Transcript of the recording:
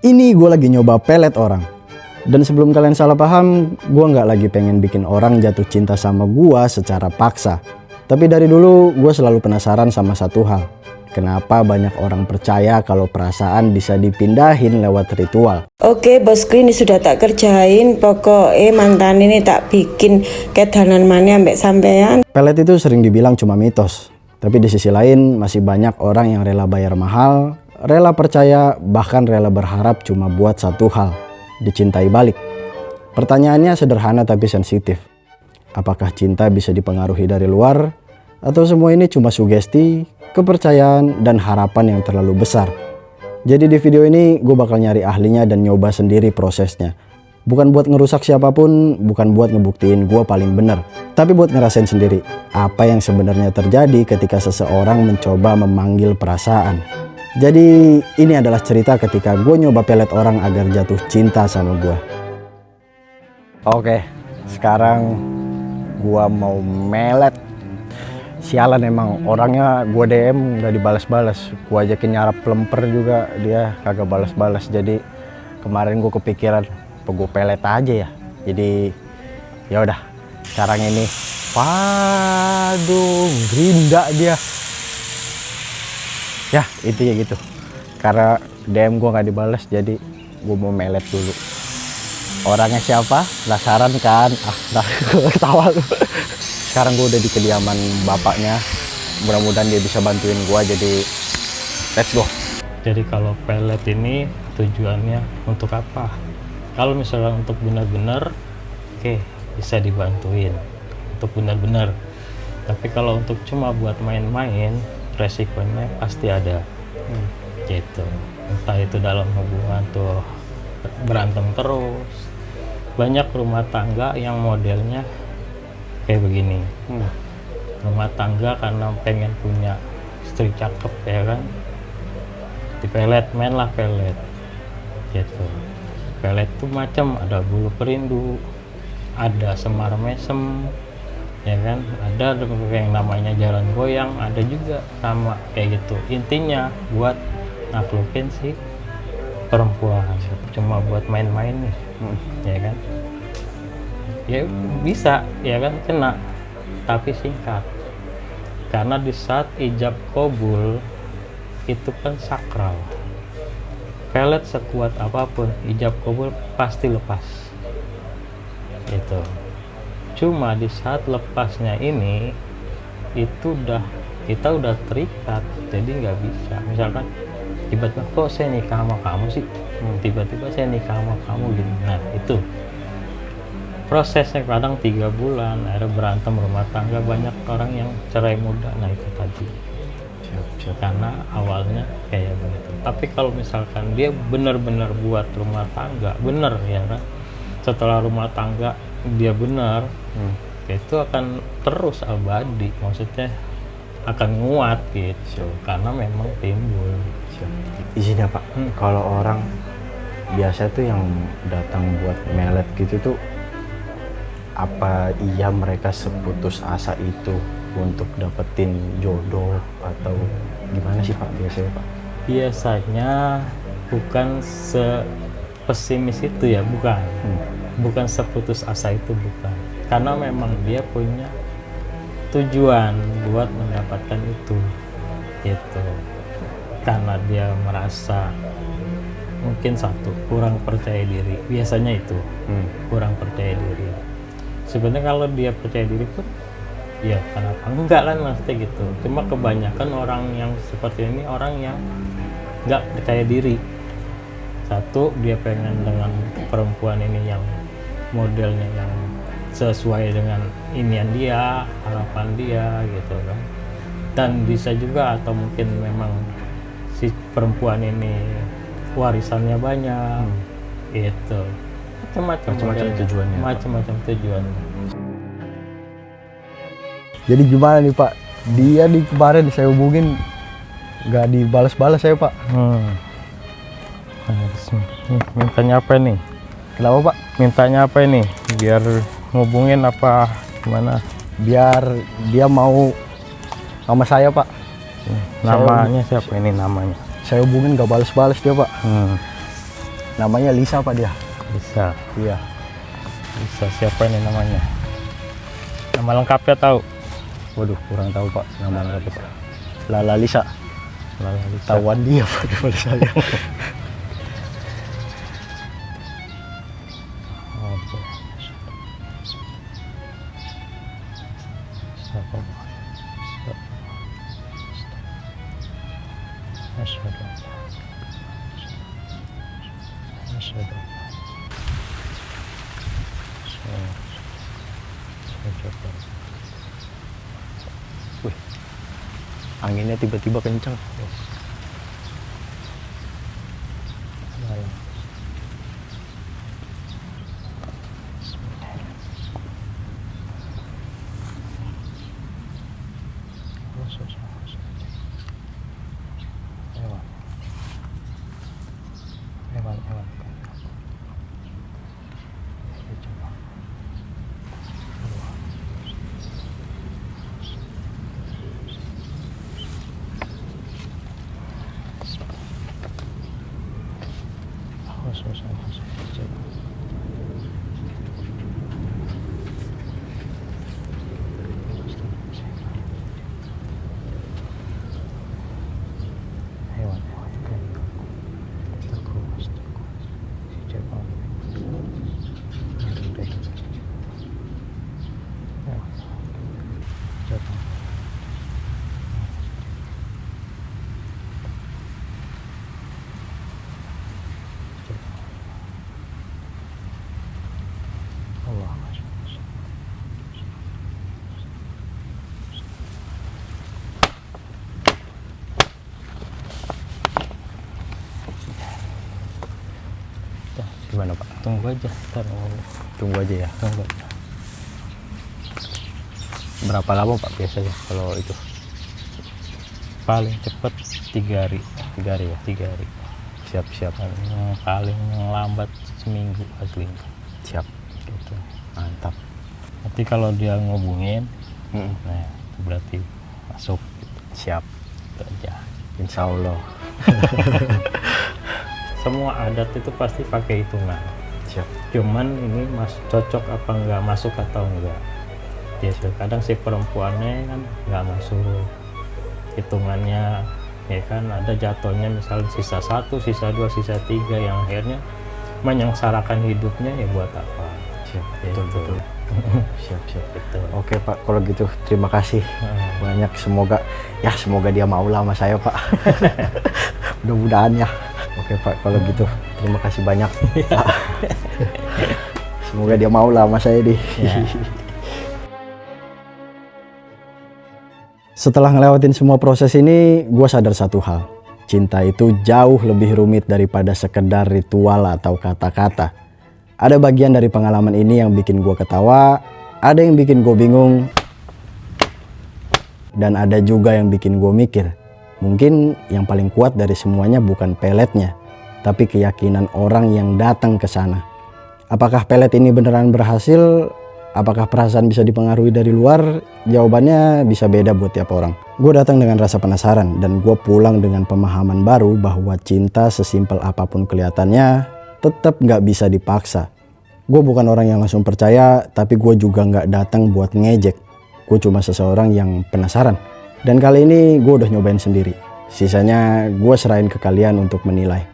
Ini gue lagi nyoba pelet orang. Dan sebelum kalian salah paham, gue nggak lagi pengen bikin orang jatuh cinta sama gue secara paksa. Tapi dari dulu gue selalu penasaran sama satu hal. Kenapa banyak orang percaya kalau perasaan bisa dipindahin lewat ritual? Oke bosku, ini sudah tak kerjain. Pokoknya mantan ini tak bikin kedanan mana ambek sampean. Pelet itu sering dibilang cuma mitos. Tapi di sisi lain masih banyak orang yang rela bayar mahal, rela percaya, bahkan rela berharap cuma buat satu hal, dicintai balik. Pertanyaannya sederhana tapi sensitif. Apakah cinta bisa dipengaruhi dari luar? Atau semua ini cuma sugesti, kepercayaan, dan harapan yang terlalu besar? Jadi di video ini gue bakal nyari ahlinya dan nyoba sendiri prosesnya. Bukan buat ngerusak siapapun, bukan buat ngebuktiin gue paling bener, tapi buat ngerasain sendiri apa yang sebenarnya terjadi ketika seseorang mencoba memanggil perasaan. Jadi ini adalah cerita ketika gue nyoba pelet orang agar jatuh cinta sama gue. Oke, sekarang gue mau melet. Sialan emang, orangnya gue DM gak dibalas-balas. Gue ajakin nyarap lemper juga, dia kagak balas-balas. Jadi kemarin gue kepikiran gue pelet aja ya. Jadi ya udah, sekarang ini waduh gerinda dia ya, intinya gitu. Karena DM gue nggak dibalas, jadi gue mau melet dulu. Orangnya siapa? Penasaran kan? Ketawa lu. Sekarang gue udah di kediaman bapaknya, mudah-mudahan dia bisa bantuin gue, jadi let's go. Jadi kalau pelet ini tujuannya untuk apa? Kalau misalnya untuk benar-benar, oke, bisa dibantuin untuk benar-benar. Tapi kalau untuk cuma buat main-main, resikonya pasti ada. Gitu. Entah itu dalam hubungan tuh berantem terus. Banyak rumah tangga yang modelnya kayak begini. Rumah tangga karena pengen punya istri cakep ya kan, di pelet, mainlah pelet. Gitu. Pelet itu macam ada bulu perindu, ada semar mesem, ya kan, ada yang namanya jalan goyang, ada juga sama kayak gitu. Intinya buat naklukin si perempuan, cuma buat main-main nih, ya kan, ya bisa, ya kan, kena, tapi singkat. Karena di saat ijab kabul itu kan sakral. Pelet sekuat apapun, ijab kabul pasti lepas. Itu. Cuma di saat lepasnya ini, itu kita udah terikat, jadi nggak bisa. Misalkan tiba-tiba kok saya nikah sama kamu sih, tiba-tiba saya nikah sama kamu gitu. Nah itu prosesnya kadang 3 bulan, akhirnya berantem rumah tangga, banyak orang yang cerai muda. Nah itu tadi. Karena awalnya kayak begitu. Tapi kalau misalkan dia benar-benar buat rumah tangga bener ya kan, setelah rumah tangga dia benar, itu akan terus abadi, maksudnya akan nguat gitu. Karena memang timbul. Isinya Pak, kalau orang biasa tuh yang datang buat melet gitu tuh, apa iya mereka seputus asa itu untuk dapetin jodoh atau gimana sih Pak biasanya Pak? Biasanya bukan sepesimis itu ya, bukan seputus asa itu, bukan. Karena memang dia punya tujuan buat mendapatkan itu, gitu. Karena dia merasa mungkin satu kurang percaya diri, biasanya itu kurang percaya diri. Sebenarnya kalau dia percaya diri pun ya kenapa enggak kan, maksudnya gitu. Cuma kebanyakan orang yang seperti ini orang yang nggak percaya diri. Satu, dia pengen dengan perempuan ini yang modelnya yang sesuai dengan inian dia, harapan dia gitu kan. Dan bisa juga atau mungkin memang si perempuan ini warisannya banyak, gitu. Macam-macam tujuannya. Macam-macam tujuannya. Jadi gimana nih Pak? Dia di kemarin saya hubungin nggak dibalas-balas saya Pak. Mintanya apa nih? Kenapa Pak? Mintanya apa ini? Biar ngubungin apa gimana? Biar dia mau sama saya Pak. Namanya siapa ini namanya? Saya hubungin nggak balas-balas dia Pak. Namanya Lisa apa dia? Bisa. Iya. Bisa, siapa ini namanya? Nama lengkapnya tahu? Waduh, kurang tahu Pak nama lengkapnya Pak. Lala Lisa. Lala Lisa. Tawan dia Pak daripada saya. Oke. Siapa? Wih, anginnya tiba-tiba kencang. Hewan. Gimana Pak? Tunggu aja, ntar Tunggu aja ya. tunggu. Berapa lama Pak biasanya kalau itu? Paling cepat 3 hari. 3 hari ya? 3 hari. Siap. Yang paling lambat seminggu asli. Siap. Gitu. Mantap. Nanti kalau dia ngubungin, Mm-mm. nah itu berarti masuk. Gitu. Siap. Itu aja. Insya Allah. Semua adat itu pasti pakai hitungan. Siap. Cuman ini cocok apa enggak, masuk atau enggak. Ya kadang si perempuannya kan nggak masuk hitungannya, ya kan ada jatuhnya misalnya sisa 1, sisa 2, sisa 3 yang akhirnya menyengsarakan hidupnya, ya buat apa? Siap. Ya, Betul. Siap. Betul. Oke Pak, kalau gitu terima kasih banyak. Semoga dia mau lah sama saya Pak. Mudah-mudahan ya. Oke Pak, kalau gitu terima kasih banyak. Semoga dia mau lah sama saya deh. Ya. Setelah ngelewatin semua proses ini, gue sadar satu hal. Cinta itu jauh lebih rumit daripada sekedar ritual atau kata-kata. Ada bagian dari pengalaman ini yang bikin gue ketawa, ada yang bikin gue bingung, dan ada juga yang bikin gue mikir. Mungkin yang paling kuat dari semuanya bukan peletnya, tapi keyakinan orang yang datang ke sana. Apakah pelet ini beneran berhasil? Apakah perasaan bisa dipengaruhi dari luar? Jawabannya bisa beda buat tiap orang. Gue datang dengan rasa penasaran dan gue pulang dengan pemahaman baru bahwa cinta sesimpel apapun kelihatannya tetap nggak bisa dipaksa. Gue bukan orang yang langsung percaya, tapi gue juga nggak datang buat ngejek. Gue cuma seseorang yang penasaran. Dan kali ini gue udah nyobain sendiri. Sisanya gue serahin ke kalian untuk menilai.